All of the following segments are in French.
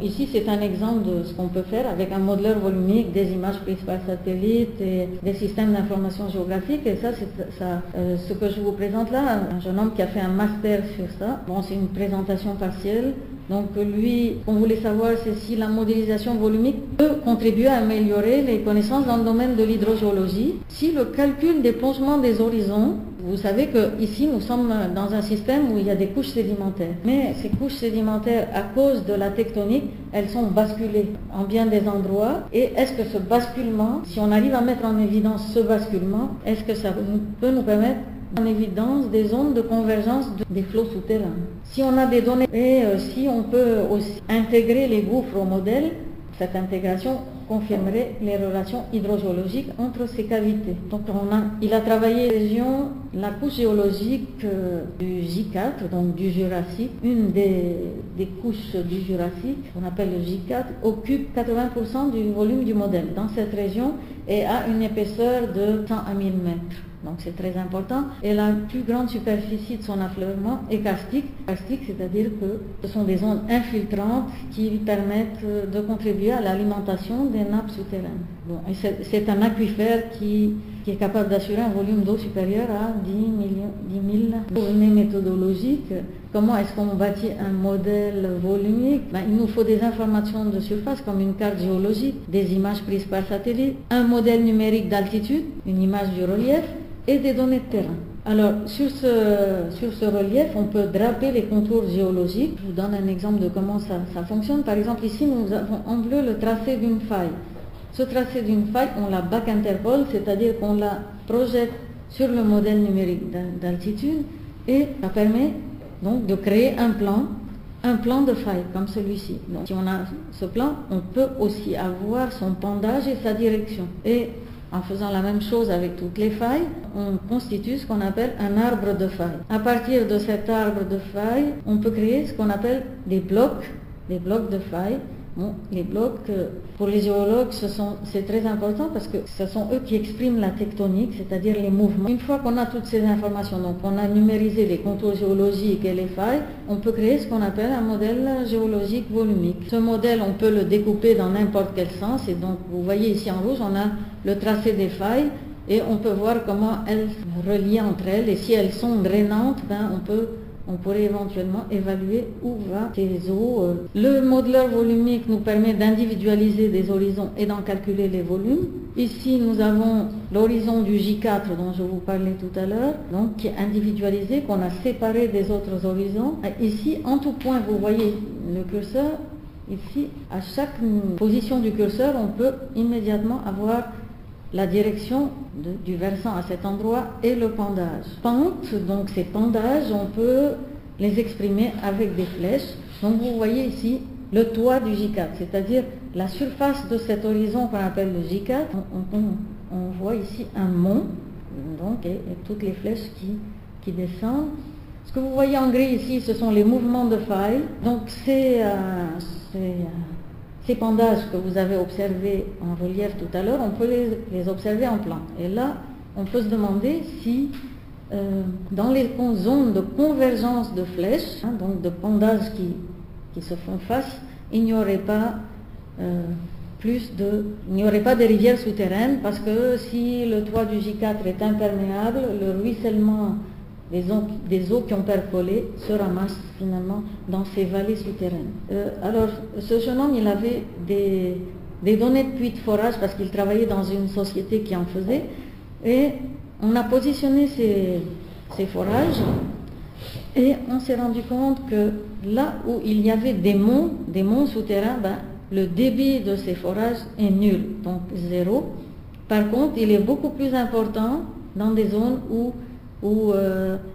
Ici, c'est un exemple de ce qu'on peut faire avec un modeleur volumique, des images prises par satellite et des systèmes d'information géographique. Et ça, ce que je vous présente là, un jeune homme qui a fait un master sur ça. Bon, c'est une présentation partielle. Donc lui, ce qu'on voulait savoir, c'est si la modélisation volumique peut contribuer à améliorer les connaissances dans le domaine de l'hydrogéologie. Si le calcul des plongements des horizons, vous savez qu'ici, nous sommes dans un système où il y a des couches sédimentaires. Mais ces couches sédimentaires, à cause de la tectonique, elles sont basculées en bien des endroits. Et est-ce que ce basculement, si on arrive à mettre en évidence ce basculement, est-ce que ça peut nous permettre en évidence des zones de convergence des flots souterrains? Si on a des données et si on peut aussi intégrer les gouffres au modèle, cette intégration confirmerait les relations hydrogéologiques entre ces cavités. Donc il a travaillé la couche géologique du J4, donc du Jurassique. Une des couches du Jurassique, qu'on appelle le J4, occupe 80% du volume du modèle dans cette région et a une épaisseur de 100 à 1000 mètres. Donc c'est très important. Et la plus grande superficie de son affleurement est karstique. Karstique, c'est-à-dire que ce sont des ondes infiltrantes qui permettent de contribuer à l'alimentation des nappes souterraines. Bon, et c'est un aquifère qui est capable d'assurer un volume d'eau supérieur à 10 000. Pour une méthodologique, comment est-ce qu'on bâtit un modèle volumique? Il nous faut des informations de surface comme une carte géologique, des images prises par satellite, un modèle numérique d'altitude, une image du relief, et des données de terrain. Alors, sur ce relief, on peut draper les contours géologiques. Je vous donne un exemple de comment ça fonctionne. Par exemple, ici, nous avons en bleu le tracé d'une faille. Ce tracé d'une faille, on la back-interpole, c'est-à-dire qu'on la projette sur le modèle numérique d'altitude, et ça permet donc de créer un plan de faille, comme celui-ci. Donc, si on a ce plan, on peut aussi avoir son pendage et sa direction. Et en faisant la même chose avec toutes les failles, on constitue ce qu'on appelle un arbre de failles. À partir de cet arbre de failles, on peut créer ce qu'on appelle des blocs de failles. Bon, les blocs, pour les géologues, c'est très important parce que ce sont eux qui expriment la tectonique, c'est-à-dire les mouvements. Une fois qu'on a toutes ces informations, donc on a numérisé les contours géologiques et les failles, on peut créer ce qu'on appelle un modèle géologique volumique. Ce modèle, on peut le découper dans n'importe quel sens, et donc vous voyez ici en rouge, on a le tracé des failles, et on peut voir comment elles relient entre elles, et si elles sont drainantes, on pourrait éventuellement évaluer où va ces eaux. Le modeleur volumique nous permet d'individualiser des horizons et d'en calculer les volumes. Ici, nous avons l'horizon du J4 dont je vous parlais tout à l'heure, donc qui est individualisé, qu'on a séparé des autres horizons. Ici, en tout point, vous voyez le curseur. Ici, à chaque position du curseur, on peut immédiatement avoir la direction du versant à cet endroit et le pendage. Pente, donc ces pendages, on peut les exprimer avec des flèches. Donc vous voyez ici le toit du J4, c'est-à-dire la surface de cet horizon qu'on appelle le J4. On voit ici un mont, donc, et toutes les flèches qui descendent. Ce que vous voyez en gris ici, ce sont les mouvements de faille. Donc ces pendages que vous avez observés en relief tout à l'heure, on peut les observer en plan. Et là, on peut se demander si, dans les zones de convergence de flèches, donc de pendages qui se font face, il n'y aurait pas des rivières souterraines, parce que si le toit du J4 est imperméable, le ruissellement des eaux qui ont percolé se ramassent finalement dans ces vallées souterraines. Alors, ce jeune homme, il avait des données de puits de forage parce qu'il travaillait dans une société qui en faisait, et on a positionné ces forages, et on s'est rendu compte que là où il y avait des monts souterrains, le débit de ces forages est nul, donc 0. Par contre, il est beaucoup plus important dans des zones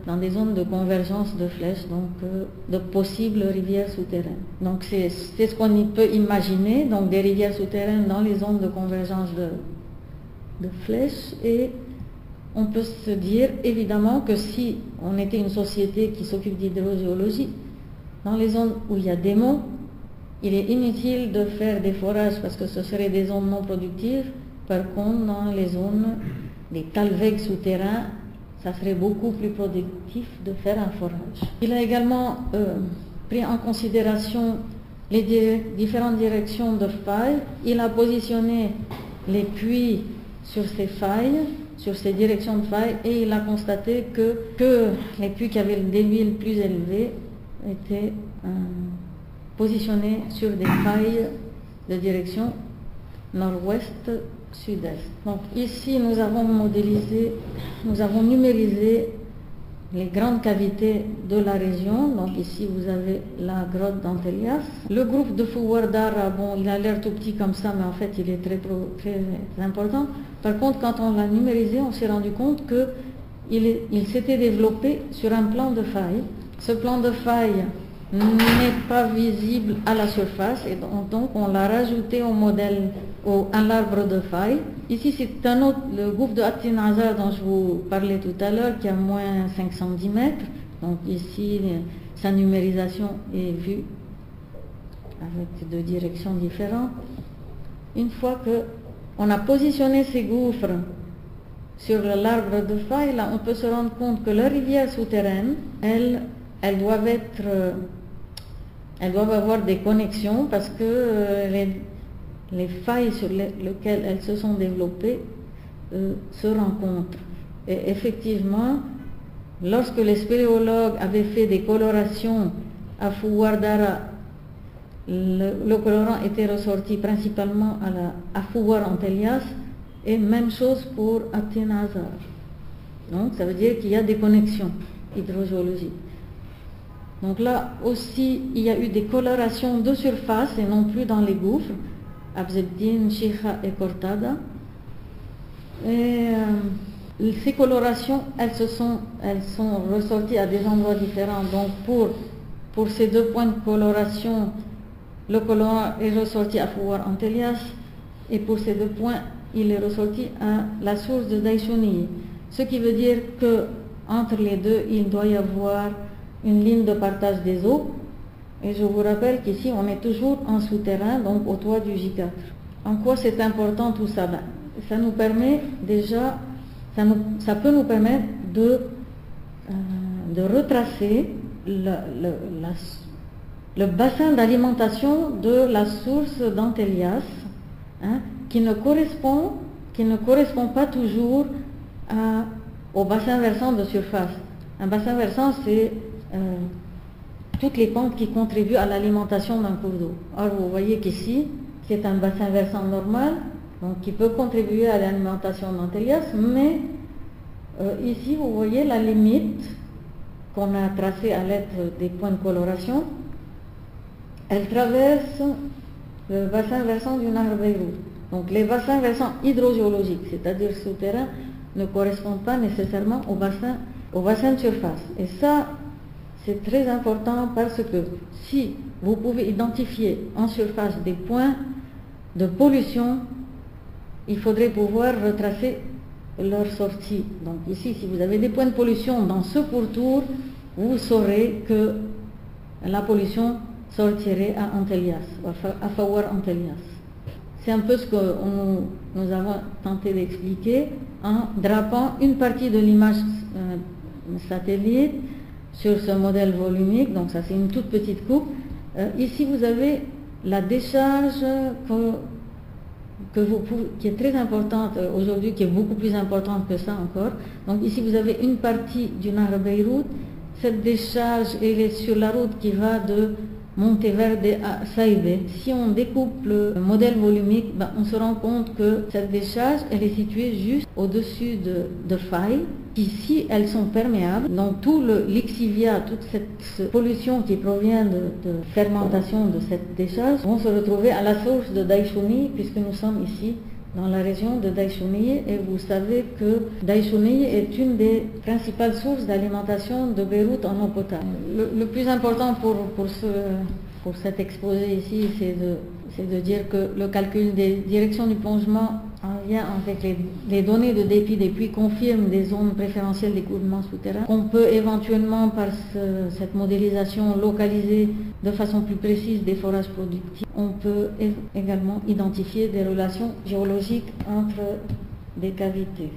dans des zones de convergence de flèches, donc de possibles rivières souterraines. Donc c'est ce qu'on peut imaginer, donc des rivières souterraines dans les zones de convergence de flèches. Et on peut se dire évidemment que si on était une société qui s'occupe d'hydrogéologie, dans les zones où il y a des monts, il est inutile de faire des forages parce que ce seraient des zones non productives. Par contre, dans les zones des talwegs souterrains, ça serait beaucoup plus productif de faire un forage. Il a également pris en considération les différentes directions de failles. Il a positionné les puits sur ces failles, sur ces directions de failles, et il a constaté que les puits qui avaient le débit le plus élevé étaient positionnés sur des failles de direction nord-ouest, sud-est. Donc ici nous avons numérisé les grandes cavités de la région. Donc ici vous avez la grotte d'Antelias. Le groupe de Fouar Dara, bon, il a l'air tout petit comme ça, mais en fait il est très important. Par contre, quand on l'a numérisé, on s'est rendu compte qu'il s'était développé sur un plan de faille. Ce plan de faille n'est pas visible à la surface, et donc on l'a rajouté au modèle, à l'arbre de faille. Ici c'est un autre, le groupe de Atin Azar dont je vous parlais tout à l'heure, qui a moins 510 mètres. Donc ici sa numérisation est vue avec deux directions différentes. Une fois qu'on a positionné ces gouffres sur l'arbre de faille, là on peut se rendre compte que la rivière souterraine, elles doivent avoir des connexions, parce que les failles sur lesquelles elles se sont développées se rencontrent. Et effectivement, lorsque les spéléologues avaient fait des colorations à Fouar Dara, le colorant était ressorti principalement à Fouar Antelias, et même chose pour Atin Azar. Donc ça veut dire qu'il y a des connexions hydrogéologiques. Donc là aussi, il y a eu des colorations de surface et non plus dans les gouffres, Abzeddin, Chicha et Cortada. Et ces colorations, elles sont ressorties à des endroits différents. Donc pour ces deux points de coloration, le colorant est ressorti à Fouar Antelias, et pour ces deux points, il est ressorti à la source de Daïchouni. Ce qui veut dire que entre les deux, il doit y avoir une ligne de partage des eaux. Et je vous rappelle qu'ici on est toujours en souterrain, donc au toit du J4. En quoi c'est important tout ça? Ça nous permet déjà, ça peut nous permettre de retracer le bassin d'alimentation de la source d'Antelias, qui ne correspond pas toujours au bassin versant de surface. Un bassin versant, c'est toutes les pentes qui contribuent à l'alimentation d'un cours d'eau. Alors vous voyez qu'ici, c'est un bassin versant normal, donc qui peut contribuer à l'alimentation d'Antelias, mais ici vous voyez la limite qu'on a tracée à l'aide des points de coloration. Elle traverse le bassin versant du Nahr Beyrouth. Donc les bassins versants hydrogéologiques, c'est-à-dire souterrains, ne correspondent pas nécessairement au bassin de surface. Et ça, c'est très important, parce que si vous pouvez identifier en surface des points de pollution, il faudrait pouvoir retracer leur sortie. Donc ici, si vous avez des points de pollution dans ce pourtour, vous saurez que la pollution sortirait à Antelias, à Fouar Antelias. C'est un peu ce que nous avons tenté d'expliquer en drapant une partie de l'image satellite sur ce modèle volumique. Donc ça, c'est une toute petite coupe. Ici vous avez la décharge qui est très importante aujourd'hui, qui est beaucoup plus importante que ça encore. Donc ici vous avez une partie du Nahr Beyrouth. Cette décharge, elle est sur la route qui va de Monteverde à Saïbé. Si on découpe le modèle volumique, on se rend compte que cette décharge, elle est située juste au-dessus de failles qui, si elles sont perméables, donc tout le lixivia, toute cette pollution qui provient de fermentation de cette décharge, vont se retrouver à la source de Daïchouni, puisque nous sommes ici dans la région de Daïchouni, et vous savez que Daïchouni est une des principales sources d'alimentation de Beyrouth en eau potable. Le plus important pour cet exposé ici, c'est de dire que le calcul des directions du plongement en lien avec les données de dépit des puits confirme des zones préférentielles d'écoulement souterrain, qu'on peut éventuellement par cette modélisation localiser de façon plus précise des forages productifs. On peut également identifier des relations géologiques entre des cavités.